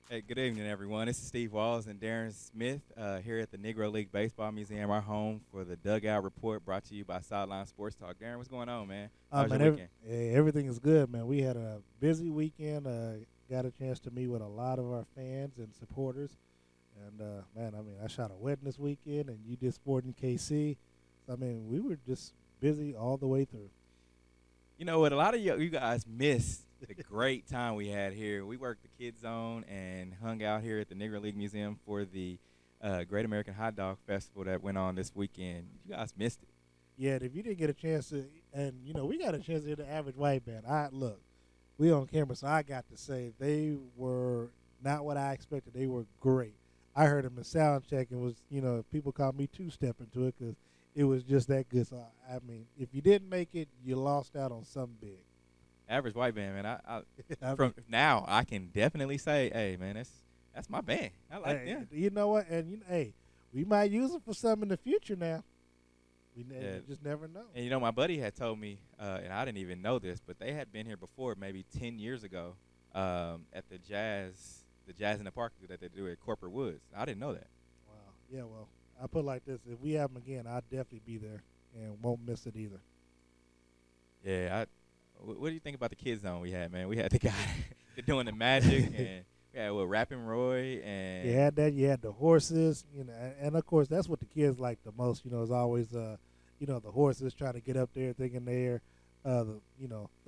Hey, good evening, everyone. This is Steve Walls and Darren Smith here at the Negro League Baseball Museum, our home for the Dugout Report brought to you by Sideline Sports Talk. Darren, what's going on, man? How's your weekend? Everything is good, man. We had a busy weekend. Got a chance to meet with a lot of our fans and supporters. And, man, I shot a wedding this weekend, and you did sport in KC. So, we were just busy all the way through. You know what? A lot of you guys missed the great time we had here. We worked the Kids Zone and hung out here at the Negro League Museum for the Great American Hot Dog Festival that went on this weekend. You guys missed it. Yeah, and if you didn't get a chance to, and, we got a chance to hear the Average White Band. Look, we on camera, so I got to say they were not what I expected. They were great. I heard them in sound check and was, people call me two-stepping to it because it was just that good. So, if you didn't make it, you lost out on something big. Average White Band, man. From now, I can definitely say, hey, man, that's my band. I like them. You know what? And, we might use them for something in the future now. You just never know. And, my buddy had told me, and I didn't even know this, but they had been here before maybe 10 years ago at the Jazz in the Park that they do at Corporate Woods. I didn't know that. Wow. Yeah, well, I put it like this. If we have them again, I'll definitely be there and won't miss it either. Yeah, what do you think about the Kids Zone we had, man? We had the guy doing the magic, and we had Rapping Roy, and you had that. You had the horses, and of course that's what the kids like the most. Is always the horses trying to get up there, thinking they're the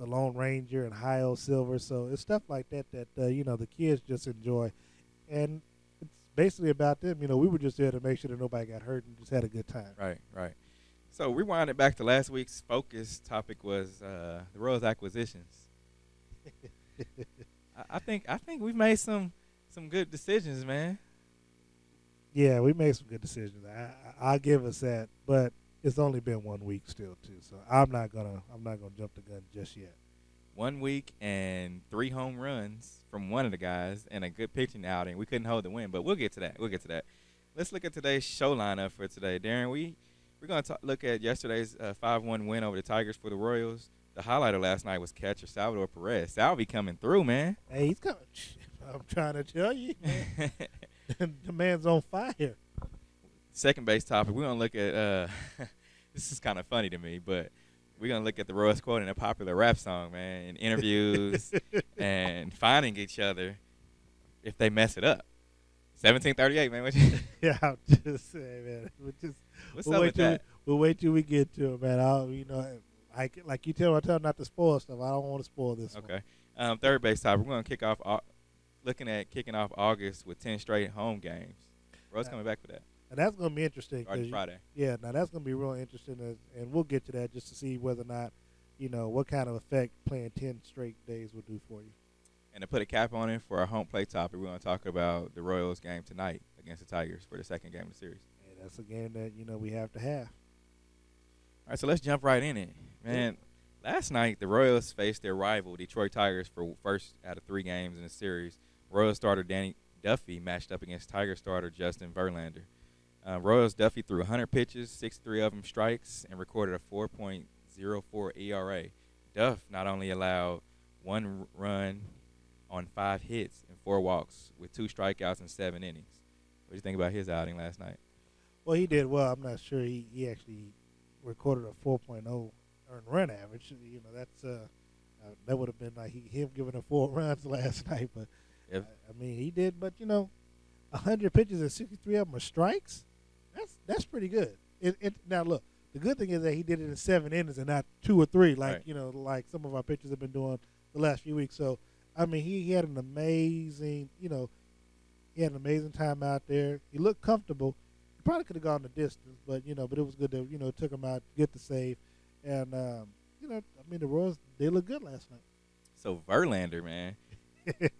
Lone Ranger and High Old Silver. So it's stuff like that the kids just enjoy, and it's basically about them. We were just there to make sure that nobody got hurt and just had a good time. Right. So rewinding back to last week's focus topic was the Royals acquisitions. I think we've made some good decisions, man. Yeah, we made some good decisions. I'll give us that, but it's only been 1 week still too, so I'm not gonna jump the gun just yet. 1 week and 3 home runs from one of the guys and a good pitching outing. We couldn't hold the win, but we'll get to that. Let's look at today's show lineup for today, Darren. We're going to look at yesterday's 5-1 win over the Tigers for the Royals. The highlight of last night was catcher Salvador Perez. Salvi coming through, man. Hey, he's coming. I'm trying to tell you, man. The man's on fire. Second base topic, we're going to look at this is kind of funny to me, but we're going to look at the Royals quoting a popular rap song, man, in interviews and finding each other if they mess it up. 1738, man. Yeah, I'm just saying, man. What's up with that? We'll wait till we get to it, man. Like you tell me not to spoil stuff. I don't want to spoil this one. Okay. Third base topic. We're going to kick off looking at kicking off August with 10 straight home games. Royals coming back for that. And that's going to be interesting. Starting Friday. Yeah, now that's going to be real interesting, and we'll get to that just to see whether or not, what kind of effect playing 10 straight days will do for you. And to put a cap on it for our home plate topic, we're going to talk about the Royals game tonight against the Tigers for the second game of the series. And that's a game that, we have to have. All right, so let's jump right in it. Man, last night the Royals faced their rival, Detroit Tigers, for first out of 3 games in the series. Royals starter Danny Duffy matched up against Tiger starter Justin Verlander. Royals Duffy threw 100 pitches, 63 of them strikes, and recorded a 4.04 ERA. Duff not only allowed 1 run on 5 hits and 4 walks with 2 strikeouts in 7 innings. What do you think about his outing last night? Well, he did well. I'm not sure he actually recorded a 4.0 earned run average. That would have been like him giving up 4 runs last night. But If, I mean, he did. But 100 pitches and 63 of them are strikes. That's pretty good. Now look, the good thing is that he did it in 7 innings and not 2 or 3, like right. like some of our pitchers have been doing the last few weeks. So I mean, he had an amazing, he had an amazing time out there. He looked comfortable. He probably could have gone the distance, but but it was good that it took him out, get the save, and I mean the Royals, they looked good last night. So Verlander, man,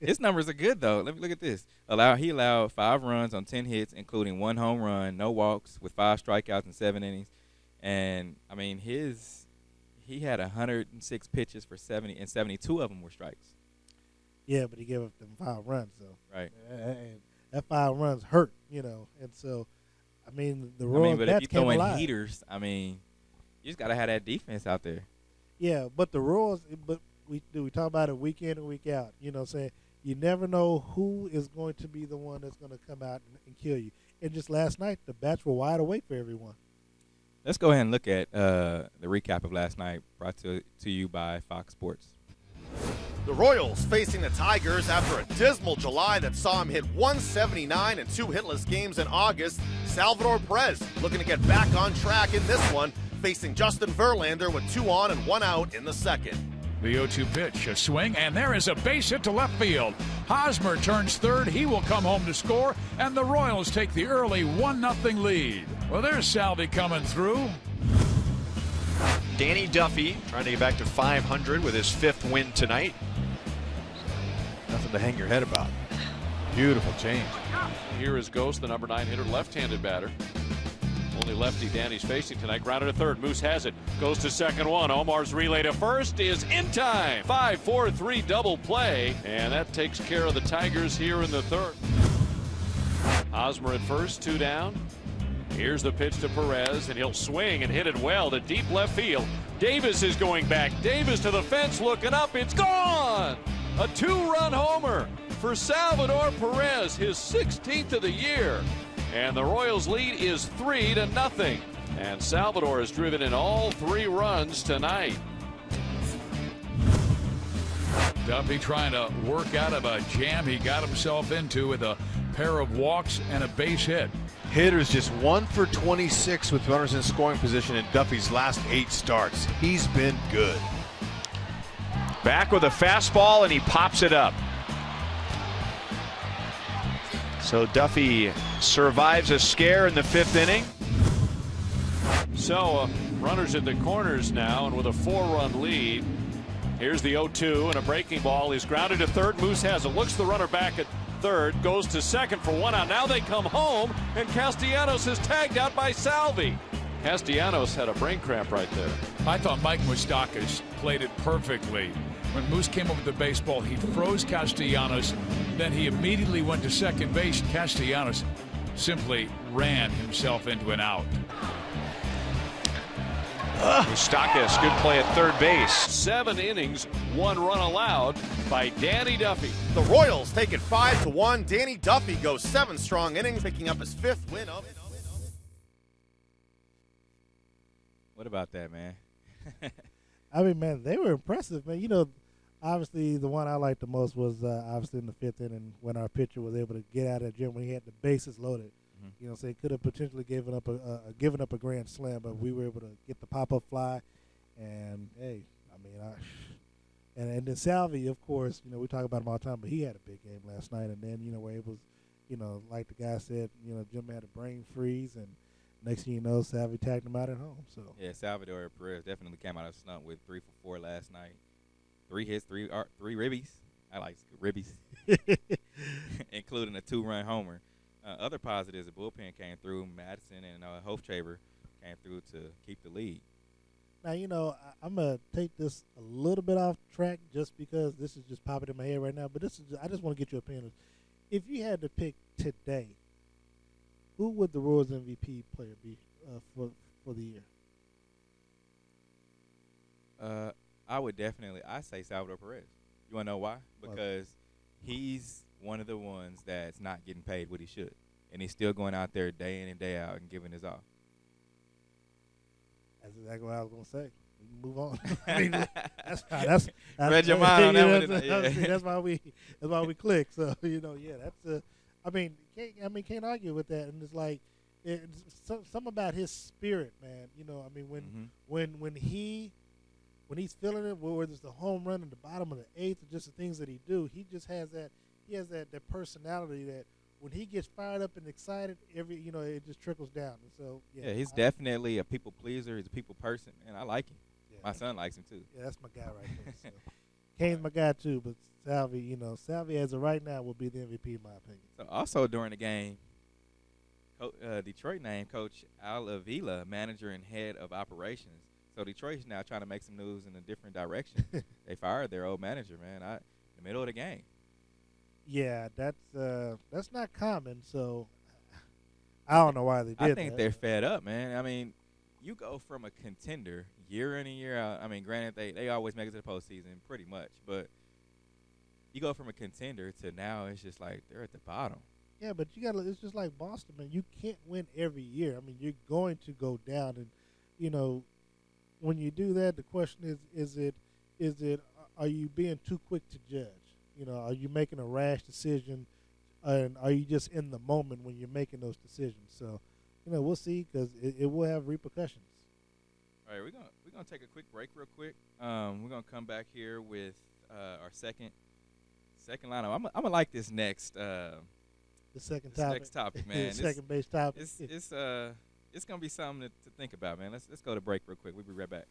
his numbers are good though. Let me look at this. He allowed 5 runs on 10 hits, including 1 home run, no walks, with 5 strikeouts in 7 innings, and I mean he had 106 pitches for 70, and 72 of them were strikes. Yeah, but he gave up them 5 runs, so Right. and that 5 runs hurt, and so I mean the Royals but if bats you came throw in alive. heaters, I mean, you just gotta have that defense out there. Yeah, but the Royals, we talk about it week in and week out. Saying you never know who is going to be the one that's going to come out and kill you. And just last night, the bats were wide awake for everyone. Let's go ahead and look at the recap of last night, brought to you by Fox Sports. The Royals facing the Tigers after a dismal July that saw him hit 179 and 2 hitless games in August. Salvador Perez looking to get back on track in this one, facing Justin Verlander with 2 on and 1 out in the second. The 0-2 pitch, a swing, and there is a base hit to left field. Hosmer turns third. He will come home to score, and the Royals take the early 1-0 lead. Well, there's Salvi coming through. Danny Duffy trying to get back to 500 with his 5th win tonight. Nothing to hang your head about. Beautiful change. Here is Ghost, the number 9 hitter, left-handed batter. Only lefty Danny's facing tonight. Grounded to third. Moose has it. Goes to second one. Omar's relay to first is in time. 5-4-3 double play. And that takes care of the Tigers here in the third. Hosmer at first, 2 down. Here's the pitch to Perez, and he'll swing and hit it well to deep left field. Davis is going back. Davis to the fence, looking up. It's gone! A 2-run homer for Salvador Perez, his 16th of the year. And the Royals' lead is 3-0. And Salvador has driven in all 3 runs tonight. Duffy trying to work out of a jam he got himself into with a pair of walks and a base hit. Hitters just 1 for 26 with runners in scoring position in Duffy's last 8 starts. He's been good. Back with a fastball, and he pops it up. So Duffy survives a scare in the 5th inning. So runners at the corners now, and with a 4-run lead. Here's the 0-2, and a breaking ball is grounded to third. Moose has it. Looks the runner back at third. Goes to second for 1 out. Now they come home, and Castellanos is tagged out by Salvi. Castellanos had a brain cramp right there. I thought Mike Moustakas played it perfectly. When Moose came over the baseball, he froze Castellanos. Then he immediately went to second base. Castellanos simply ran himself into an out. Moustakas, good play at third base. 7 innings, 1 run allowed by Danny Duffy. The Royals take it 5-1. Danny Duffy goes 7 strong innings, picking up his 5th win of. What about that, man? I mean, man, they were impressive, man. Obviously the one I liked the most was obviously in the 5th inning when our pitcher was able to get out of the gym when he had the bases loaded. So he could have potentially given up a grand slam, but we were able to get the pop-up fly. And hey, I mean, and then Salvi, of course, we talk about him all the time, but he had a big game last night. And then we're able, like the guy said, Jim had a brain freeze, and next thing you know, Salvi tagged him out at home. So Yeah, Salvador Perez definitely came out of the slump with 3 for 4 last night. 3 hits, 3 ribbies. I like ribbies, including a 2-run homer. Other positives, the bullpen came through. Madison and Hoftraber came through to keep the lead. Now, I'm going to take this a little bit off track just because this is just popping in my head right now. But I just want to get your opinion. If you had to pick today, who would the Royals MVP player be for the year? I would definitely, I say Salvador Perez. You want to know why? Because he's one of the ones that's not getting paid what he should. And he's still going out there day in and day out and giving his all. That's exactly what I was going to say. We can move on. I mean, that's read your mind on that one. That's why we click. So that's can't argue with that. And it's like something about his spirit, man. When he's feeling it, whether it's the home run in the bottom of the eighth or just the things that he do, he just has that. He has that personality that when he gets fired up and excited, it just trickles down. And so he's definitely a people pleaser. He's a people person, and I like him. Yeah, my son likes him too. Yeah, that's my guy right there. So. Kane's my guy too, but Salvi as of right now will be the MVP in my opinion. So also during the game, Detroit named Coach Al Avila manager and head of operations. So Detroit's now trying to make some news in a different direction. They fired their old manager, man, in the middle of the game. Yeah, that's not common. So I don't know why they did that. I think they're fed up, man. I mean, you go from a contender year in and year out. I mean, granted, they always make it to the postseason pretty much, but you go from a contender to now it's just like they're at the bottom. Yeah, but it's just like Boston, man. You can't win every year. I mean, you're going to go down, and when you do that, the question is it are you being too quick to judge? Are you making a rash decision, and are you just in the moment when you're making those decisions? So, we'll see because it will have repercussions. All right, we're gonna take a quick break, real quick. We're gonna come back here with our second lineup. I'm gonna like this next. The second topic. Next topic, man. Second base topic. It's gonna be something to think about, man. Let's go to break real quick. We'll be right back.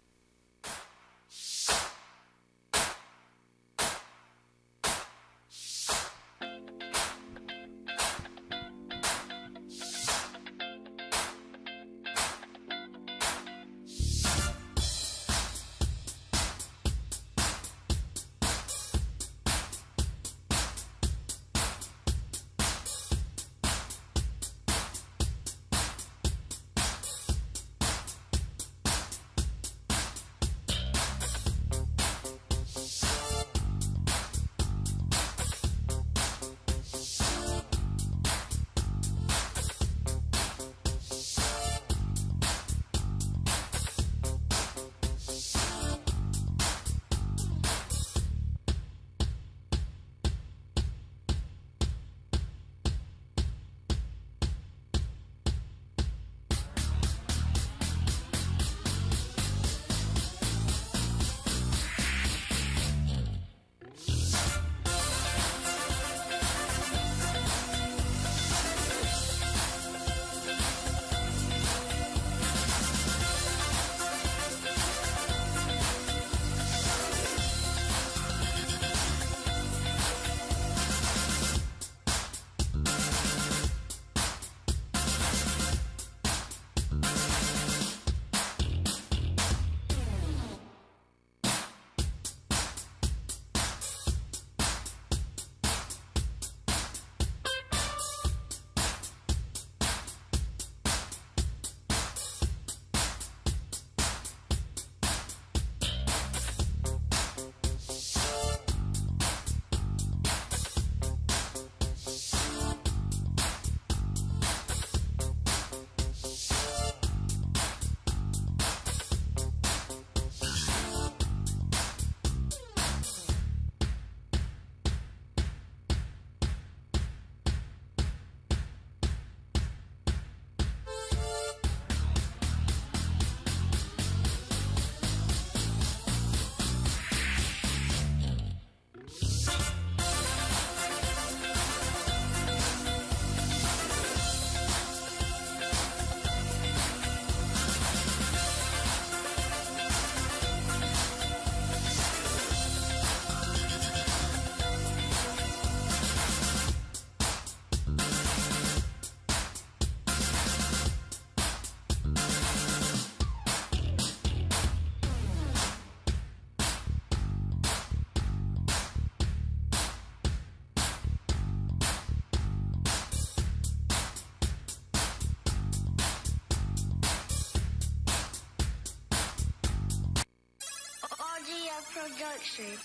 Production.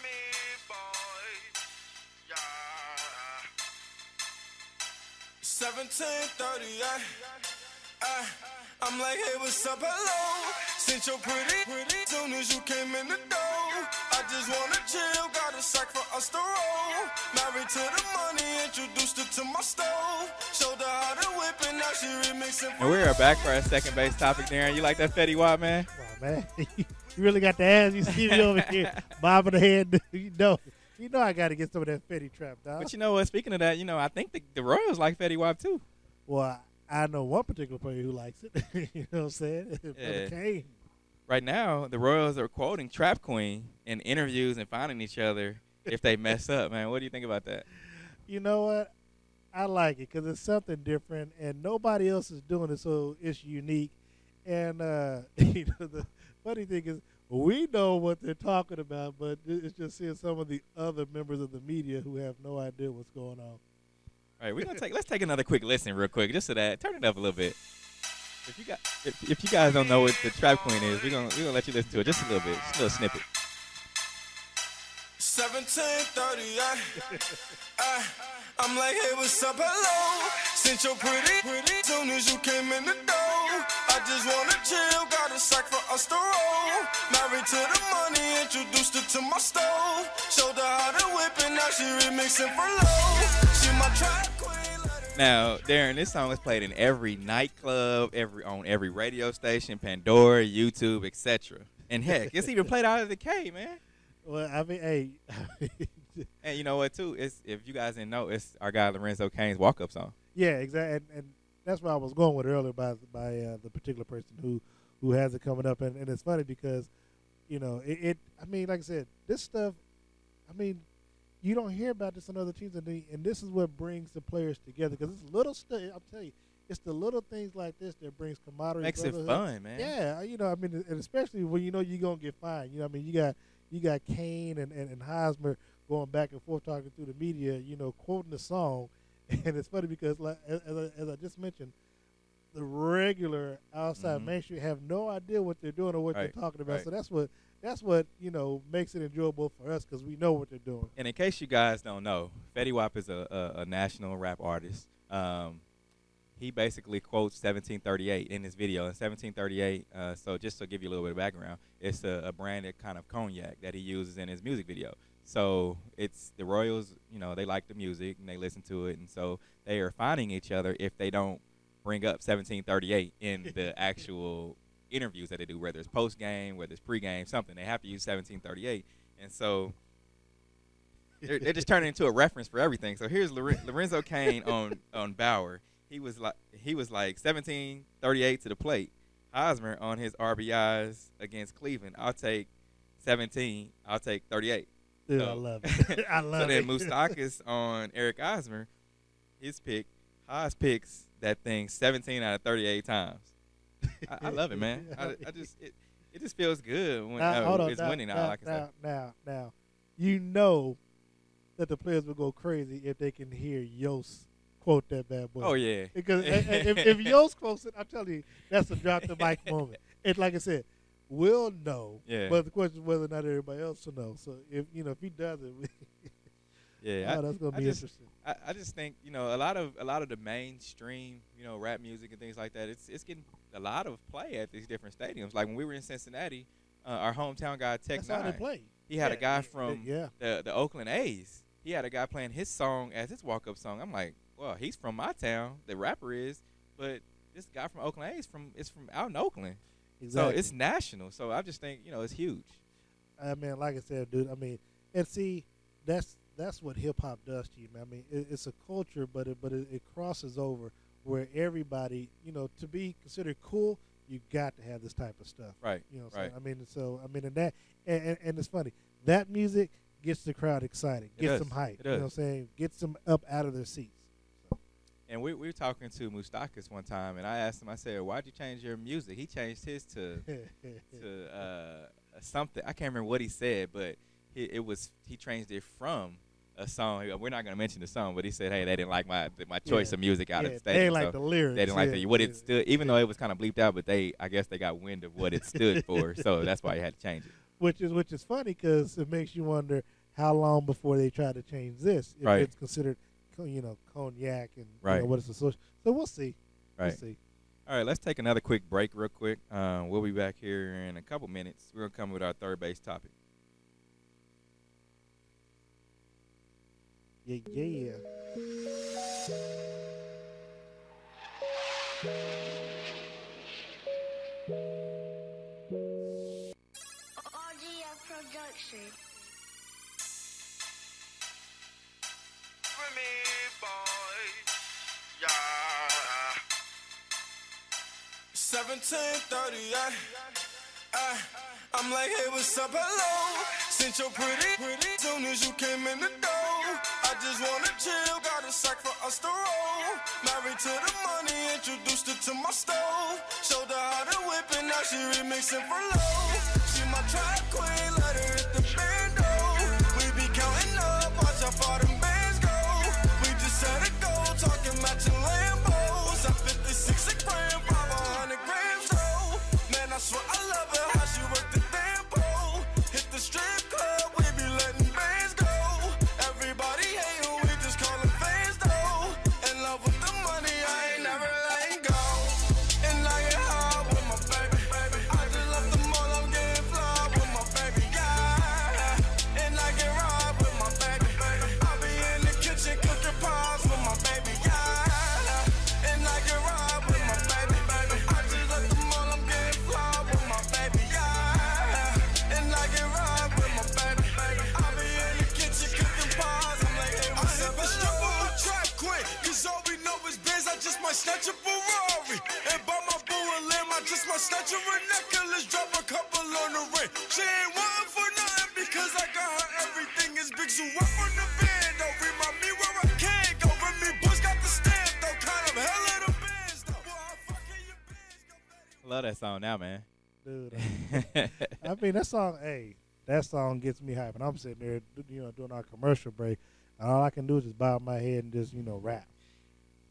Me boy, yeah. 1738. I'm like, hey, what's up, hello? Since you're pretty, soon as you came in the door. I just wanna chill, got a sack for us to roll. Married to the money, introduced her to my stove. Showed her how to whip it, now she remixing. And we are back for our second base topic, Darren. You like that Fetty Wap, man? Come on, man. You really got the ass. You see me over here bobbing the head. You know I got to get some of that Fetty trap, dog. But you know what? Speaking of that, I think the Royals like Fetty Wap too. Well, I know one particular player who likes it. You know what I'm saying? Yeah. Kane. Right now, the Royals are quoting Trap Queen in interviews and finding each other if they mess up, man. What do you think about that? You know what? I like it because it's something different, and nobody else is doing it, so it's unique. And the funny thing is, we know what they're talking about, but it's just seeing some of the other members of the media who have no idea what's going on. All right, let's take another quick listen real quick, just so that turn it up a little bit. If you guys don't know what the Trap Queen is, we're gonna let you listen to it just a little bit, just a little snippet. 17:30, I'm like, hey, what's up, hello? Since you're pretty, soon as you came in the door. I just wanna chill, got a sack for us to roll. Married to the money, introduced her to my stove. Showed her how to whip it, now she remixing for low. She my trap queen. Now, Darren, this song is played in every nightclub, on every radio station, Pandora, YouTube, etc. And heck, it's even played out of the K, man. Well, I mean, hey. And you know what, too? If you guys didn't know, it's our guy Lorenzo Kane's walk-up song. Yeah, exactly. And that's where I was going with earlier by the particular person who has it coming up. And it's funny because, I mean, like I said, this stuff, I mean, you don't hear about this on other teams, and this is what brings the players together because it's little stuff. I'll tell you, it's the little things like this that brings camaraderie. Makes it fun, man. Yeah, I mean, and especially when you're gonna get fined. I mean, you got Kane and Hosmer going back and forth talking through the media, quoting the song, and it's funny because like as I just mentioned, the regular outside mainstream have no idea what they're doing or what they're talking about. So that's what makes it enjoyable for us because we know what they're doing. And in case you guys don't know, Fetty Wap is a national rap artist. He basically quotes 1738 in his video. In 1738, so just to give you a little bit of background, it's a branded kind of cognac that he uses in his music video. So it's the Royals, they like the music and they listen to it, and so they are finding each other if they don't bring up 1738 in the actual interviews that they do, whether it's post game, whether it's pre-game, something. They have to use 1738, and so they're just turning into a reference for everything. So here's Lorenzo Kane on Bauer. He was like 1738 to the plate. Hosmer on his RBIs against Cleveland. I'll take 17. I'll take 38. Dude, so, I love it. I love it. it. So then Moustakas on Eric Hosmer, his pick. Haas picks that thing 17 out of 38 times. I love it, man. It just feels good when it's winning. Now, you know that the players will go crazy if they can hear Yost quote that bad boy. Oh yeah, because if Yost quotes it, I'm telling you, that's a drop the mic moment. And like I said, we'll know. Yeah. But the question is whether or not everybody else will know. So if he does it, yeah, that's gonna be interesting. I just think a lot of the mainstream rap music and things like that. It's getting a lot of play at these different stadiums. Like when we were in Cincinnati, our hometown guy Tech That's how they Nine. play. He had a guy from the the Oakland A's. He had a guy playing his song as his walk-up song. I'm like, well, he's from my town. The rapper is, but this guy from Oakland A's is from out in Oakland. Exactly. So it's national. So I just think it's huge. I mean, like I said, dude. I mean, and see, that's what hip hop does to you, man. I mean, it's a culture, but it crosses over where everybody, to be considered cool, you got to have this type of stuff. Right. Right. And that, and it's funny. That music gets the crowd excited, gets them hyped. You know what I'm saying? Gets them up out of their seats. So. And we were talking to Moustakas one time, and I asked him, I said, why'd you change your music? He changed his to something. I can't remember what he said, but he changed it from a song. We're not going to mention the song, but he said, hey, they didn't like my choice of music out of the stadium. They didn't like the lyrics. They didn't like what it stood, even though it was kind of bleeped out, but I guess they got wind of what it stood for, so that's why he had to change it. Which is funny because it makes you wonder how long before they try to change this if it's considered, cognac and what it's associated. So we'll see. Right. We'll see. All right, let's take another quick break real quick. We'll be back here in a couple minutes. We're going to come with our third base topic. Yeah, yeah. Audio production. For me, boy. Yeah. 17:30. I'm like, hey, what's up, hello? Since you're pretty, soon as you came in the door. I just wanna chill, got a sack for us to roll. Married to the money, introduced her to my stove. Showed her how to whip it, now she remixing for low. She my track queen, let her hit the bando. We be counting up, watch how far them bands go. We just set a goal, talking matching Lambos. At 56 a gram, 500 grams though. Man, I swear I love her, how she work the damn pole. Hit the strip club, we be letting bands go. Everybody hate who we just call them fans though. In love with the money, I ain't never letting go. And I get hard with my baby. I just left the mall, I'm getting fly with my baby, yeah. And I get robbed with my baby. I be in the kitchen cooking pies with my baby, yeah. And I get robbed with my baby. I just left the mall, I'm getting fly with my baby, yeah. And I get robbed with my baby. I be in the kitchen cooking pies. I'm like, hey, what's up? I strip on my track quick, cause all we know is biz. I just might snatch a Ferrari. And buy my boo a limb, I just might snatch her a necklace, drop a couple on the ring. She ain't wantin' for nothing because I got her everything is big. So up on the band, don't remind me where I can't go. With me, boys got the stamp, though, kind of hell of the bands, though. Boy, I fucking your bands, go Betty. Love that song now, man. Dude, I mean, that song gets me hype. And I'm sitting there, doing our commercial break. And all I can do is just bow my head and just, rap.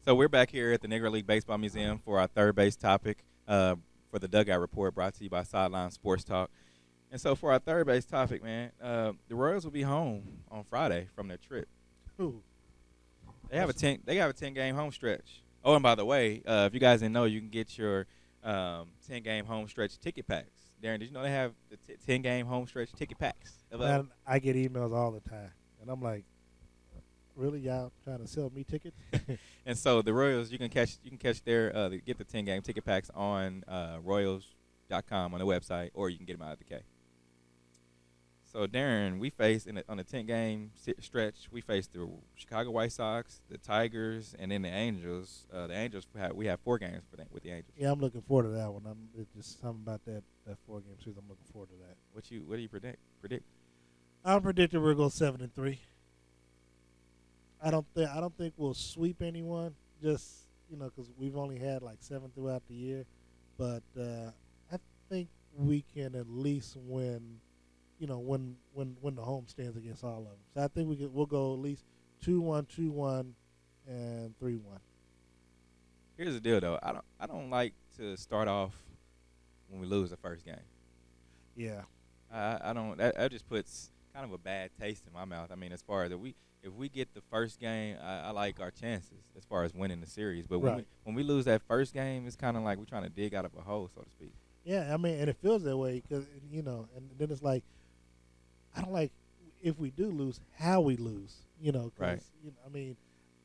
So we're back here at the Negro League Baseball Museum for our third base topic for the Dugout Report, brought to you by Sideline Sports Talk. And so for our third base topic, man, the Royals will be home on Friday from their trip. Ooh. They have a 10-game home stretch. Oh, and by the way, if you guys didn't know, you can get your 10-game home stretch ticket packs. Darren, did you know they have the 10-game home stretch ticket packs? Man, I get emails all the time, and I'm like, really, y'all trying to sell me tickets? And so the Royals, you can catch their get the 10-game ticket packs on Royals.com on the website, or you can get them out at the K. So Darren, we face on the 10-game stretch, we face the Chicago White Sox, the Tigers, and then the Angels. The Angels we have 4 games with the Angels. Yeah, I'm looking forward to that one. It's just something about that 4-game series. I'm looking forward to that. What do you predict? I'm predicting we're going 7-3. I don't think we'll sweep anyone. Just because we've only had like 7 throughout the year, but I think we can at least win. When the home stands against all of them. So I think we'll go at least 2-1, 2-1, and 3-1. Here's the deal, though. I don't like to start off when we lose the first game. Yeah. I don't. That just puts kind of a bad taste in my mouth. I mean, as far as if we get the first game, I like our chances as far as winning the series. But when we lose that first game, it's kind of like we're trying to dig out of a hole, so to speak. Yeah, I mean, and it feels that way because and then it's like I don't like if we do lose how we lose. Right. I mean,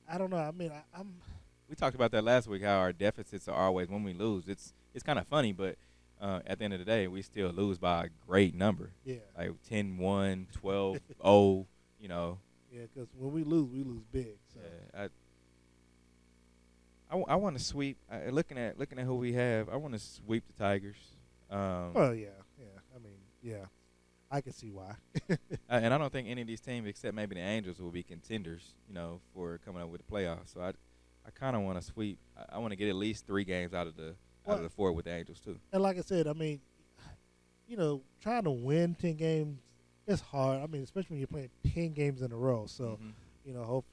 I don't know. I mean, I'm. We talked about that last week. How our deficits are always when we lose. It's kind of funny, but at the end of the day, we still lose by a great number. Yeah. Like 10-1, 12-0. Yeah, because when we lose big. So. Yeah, I want to sweep. Looking at who we have, I want to sweep the Tigers. Well, yeah. I mean, yeah, I can see why. And I don't think any of these teams, except maybe the Angels, will be contenders. For coming up with the playoffs. So I kind of want to sweep. I want to get at least 3 games out of the 4 with the Angels too. And like I said, I mean, trying to win 10 games is hard. I mean, especially when you're playing 10 games in a row. So, hope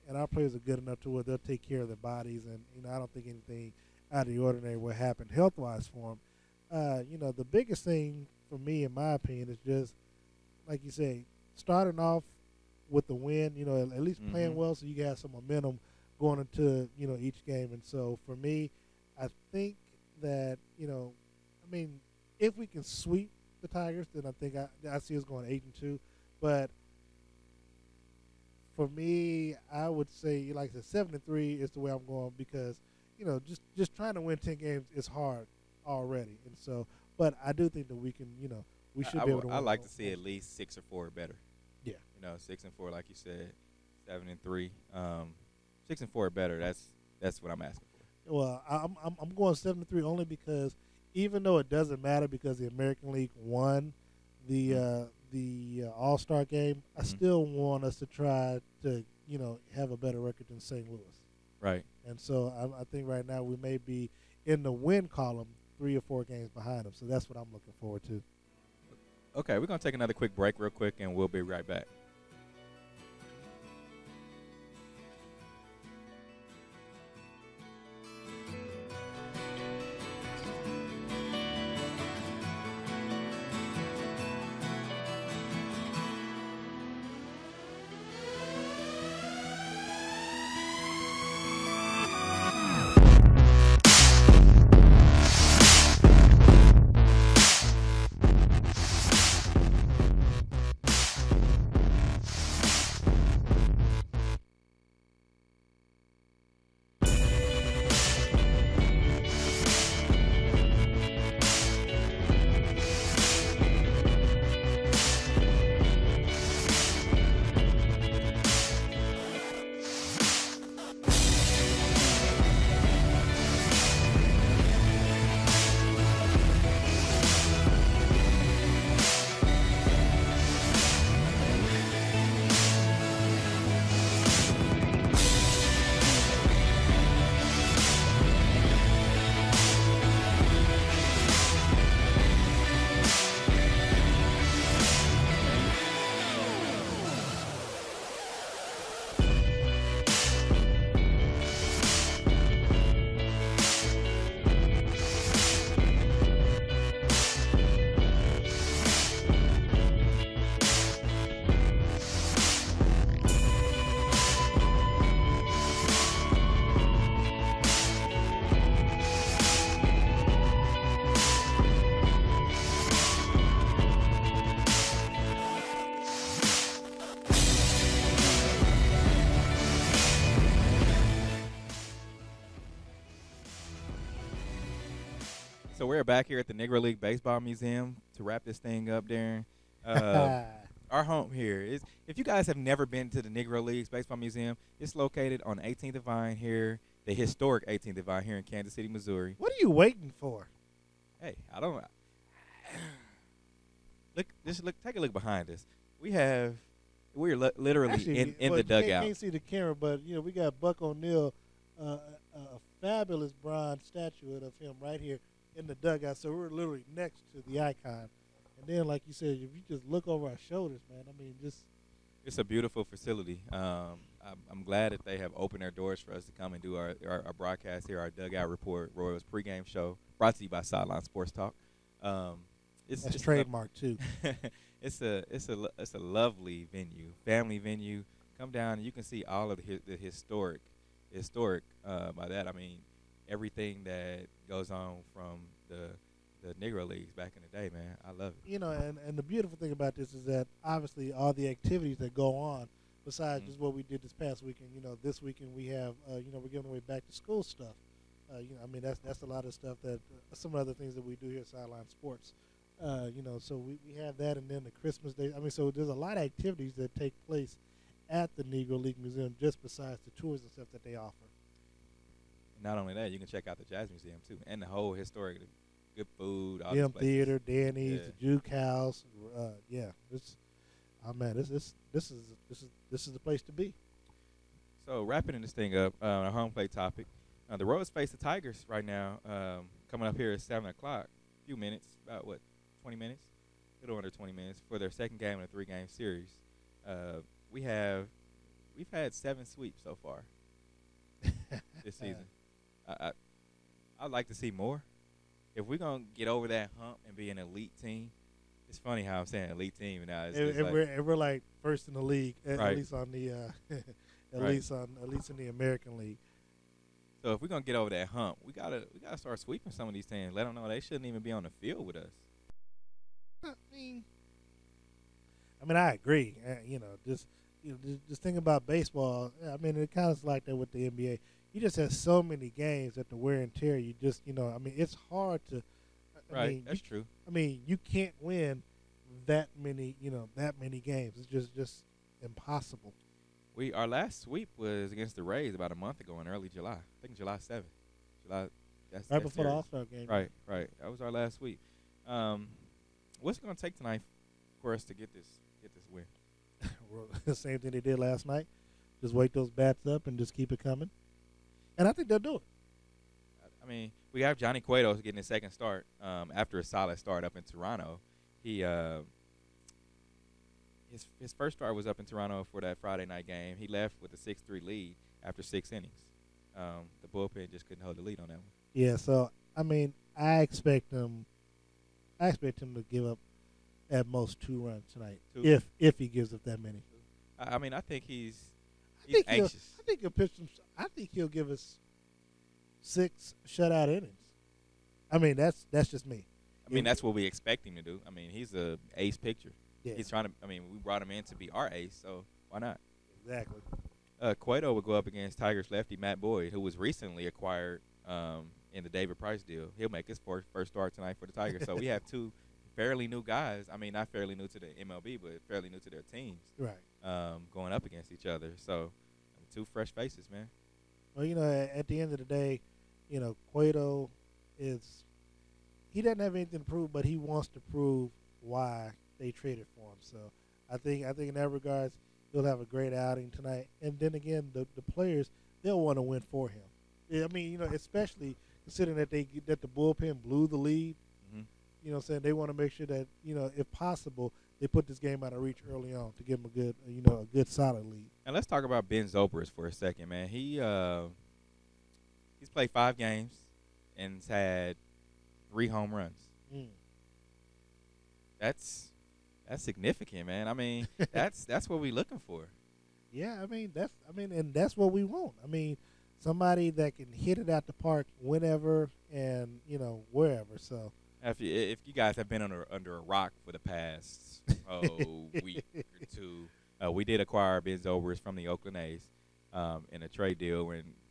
and our players are good enough to where they'll take care of their bodies, and I don't think anything out of the ordinary will happen health-wise for them. The biggest thing for me, in my opinion, is just like you say, starting off with the win. At least playing well, so you can have some momentum going into each game. And so for me, I think that, I mean, if we can sweep the Tigers, then I think I see us going 8-2. But for me, I would say, like I said, 7-3 is the way I'm going because, just trying to win 10 games is hard already. And so, but I do think that we can, we should be able to win. I like to see at least 6 or 4 or better. Yeah. 6 and 4, like you said, 7-3. 6 and 4 or better. That's what I'm asking for. Well, I'm going 7-3 only because even though it doesn't matter because the American League won the All-Star game, I still want us to try to have a better record than St. Louis. Right. And so I think right now we may be in the win column 3 or 4 games behind them. So that's what I'm looking forward to. Okay, we're gonna take another quick break, real quick, and we'll be right back. So we're back here at the Negro League Baseball Museum to wrap this thing up, Darren. Our home here is, if you guys have never been to the Negro Leagues Baseball Museum, it's located on 18th and Vine here, the historic 18th and Vine here in Kansas City, Missouri. What are you waiting for? Hey, I don't look. Take a look behind us. We're literally Actually, in the dugout. You can't see the camera, but we got Buck O'Neil, a fabulous bronze statuette of him right here in the dugout. So we're literally next to the icon. And then, like you said, if you just look over our shoulders, man, I mean, it's a beautiful facility. I'm glad that they have opened their doors for us to come and do our broadcast here, our Dugout Report, Royals pregame show, brought to you by Sideline Sports Talk. It's trademark too. It's a lovely venue, family venue. Come down and you can see all of the historic. By that I mean everything that goes on from the Negro Leagues back in the day, man. I love it. And the beautiful thing about this is that obviously all the activities that go on besides just what we did this past weekend. This weekend we have we're giving away back to school stuff. I mean that's a lot of stuff that some other things that we do here at Sideline Sports. So we have that, and then the Christmas Day. I mean, so there's a lot of activities that take place at the Negro League Museum just besides the tours and stuff that they offer. Not only that, you can check out the Jazz Museum too, and the whole historic, good food, all Gym these places. Theater, Danny's, the Juke House. This is the place to be. So wrapping this thing up, our home plate topic. The Royals face the Tigers right now. Coming up here at 7:00. A few minutes, about 20 minutes, a little under 20 minutes for their second game in a 3-game series. We've had 7 sweeps so far this season. I'd like to see more. If we're gonna get over that hump and be an elite team, it's funny how I'm saying elite team, and now we're like first in the league, at right. least on the right. at least in the American League. So if we're gonna get over that hump, we gotta start sweeping some of these teams. Let them know they shouldn't even be on the field with us. I mean, I agree. Just think about baseball. I mean, it kind of like that with the NBA. You just have so many games that the wear and tear. You just, I mean, it's hard to. That's true. I mean, you can't win that many games. It's just impossible. Our last sweep was against the Rays about a month ago in early July. I think July 7th. That's right before the series. All-Star game. Right. That was our last sweep. What's it going to take tonight for us to get this win? The same thing they did last night. Just wake those bats up and just keep it coming. And I think they'll do it. I mean, we have Johnny Cueto getting his second start after a solid start up in Toronto. He his first start was up in Toronto for that Friday night game. He left with a 6-3 lead after 6 innings. The bullpen just couldn't hold the lead on that one. Yeah, so I mean, I expect him to give up at most 2 runs tonight. If he gives up that many. I mean, I think he's anxious. I think he'll pitch some. I think he'll give us 6 shutout innings. I mean, that's just me. I mean, that's what we expect him to do. I mean, he's a ace pitcher. Yeah. He's trying to. I mean, we brought him in to be our ace, so why not? Exactly. Cueto would go up against Tigers lefty Matt Boyd, who was recently acquired in the David Price deal. He'll make his first start tonight for the Tigers. So we have 2 fairly new guys. I mean, not fairly new to the MLB, but fairly new to their teams. Right. Going up against each other. So 2 fresh faces, man. Well, at the end of the day, Cueto he doesn't have anything to prove, but he wants to prove why they traded for him. So I think in that regards, he'll have a great outing tonight. And then again, the players, they'll want to win for him. I mean, especially considering that that the bullpen blew the lead. Mm-hmm. Saying they want to make sure that if possible, they put this game out of reach early on to give him a good solid lead. And let's talk about Ben Zobrist for a second, man. He's played 5 games and has had 3 home runs. That's significant, man. I mean, that's what we're looking for. Yeah, and that's what we want. I mean, somebody that can hit it out the park whenever and wherever. So if you guys have been under a rock for the past week or 2, we did acquire Ben Zobrist from the Oakland A's in a trade deal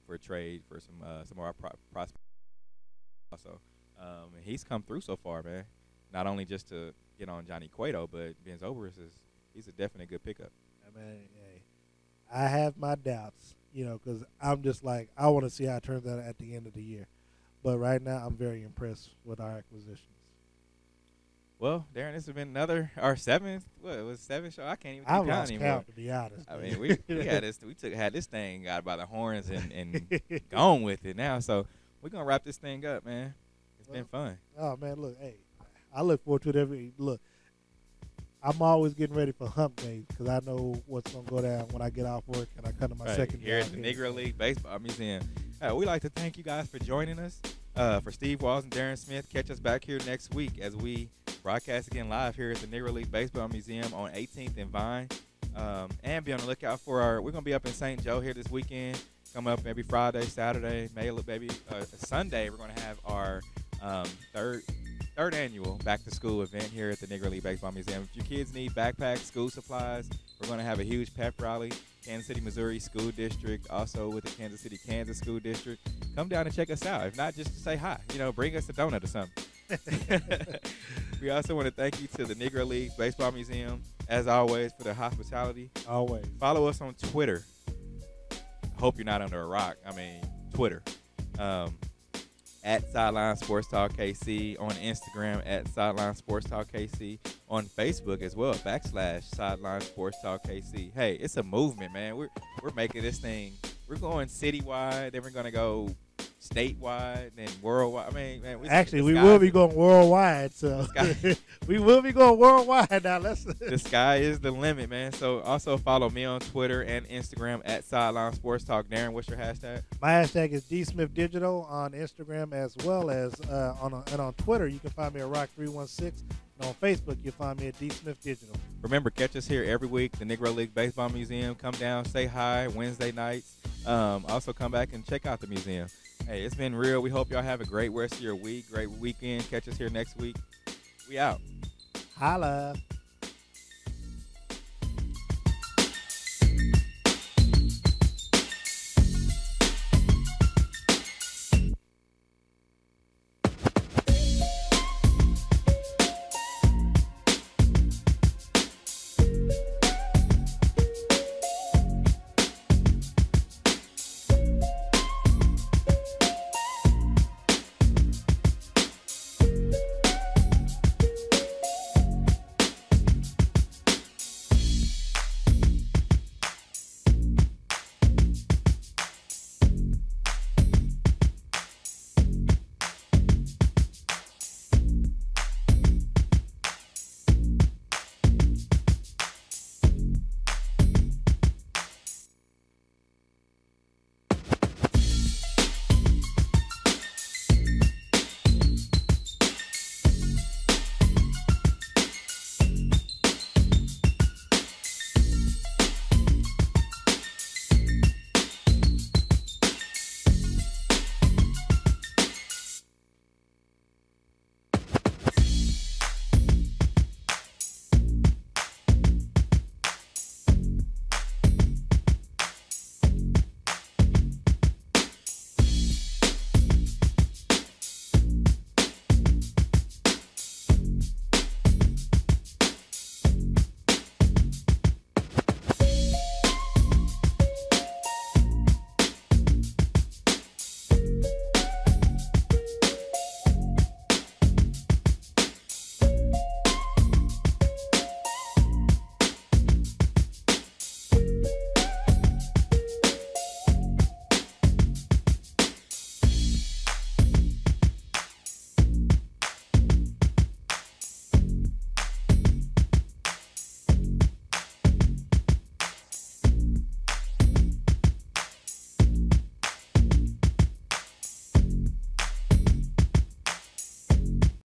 for some of our prospects. Also, and he's come through so far, man. Not only just to get on Johnny Cueto, but Ben Zobrist he's a definite good pickup. I mean, hey, I have my doubts, because I'm just like, I want to see how it turns out at the end of the year. But right now, I'm very impressed with our acquisitions. Well, Darren, this has been our 7th. What, it was 7 show? I can't even keep I count lost anymore. count, to be honest. I mean, we had this thing out by the horns and gone with it now. So we're gonna wrap this thing up, man. It's been fun. Oh man, look, hey, I look forward to it look. I'm always getting ready for hump days because I know what's going to go down when I get off work and I come to my second here job at the Negro League Baseball Museum. We'd like to thank you guys for joining us. For Steve Walls and Darren Smith, catch us back here next week as we broadcast again live here at the Negro League Baseball Museum on 18th and Vine. And be on the lookout for we're going to be up in St. Joe here this weekend. Come up maybe Friday, Saturday, maybe Sunday. We're going to have our third annual back-to-school event here at the Negro League Baseball Museum. If your kids need backpacks, school supplies, we're going to have a huge pep rally. Kansas City, Missouri School District, also with the Kansas City, Kansas School District. Come down and check us out. If not, just to say hi. Bring us a donut or something. We also want to thank you to the Negro League Baseball Museum, as always, for their hospitality. Always. Follow us on Twitter. I hope you're not under a rock. Twitter. At Sideline Sports Talk KC, on Instagram at Sideline Sports Talk KC, on Facebook as well, /Sideline Sports Talk KC. Hey, it's a movement, man. We're making this thing. We're going citywide, then we're gonna go statewide, then worldwide. Man, we will be going worldwide. So we will be going worldwide now. The sky is the limit, man. So also follow me on Twitter and Instagram at Sideline Sports Talk. Darren, what's your hashtag? My hashtag is DSmithDigital on Instagram as well as on Twitter. You can find me at Rock316. And on Facebook, you'll find me at DSmithDigital. Remember, catch us here every week, the Negro League Baseball Museum. Come down, say hi Wednesday nights. Also, come back and check out the museum. Hey, it's been real. We hope y'all have a great rest of your week, great weekend. Catch us here next week. We out. Holla.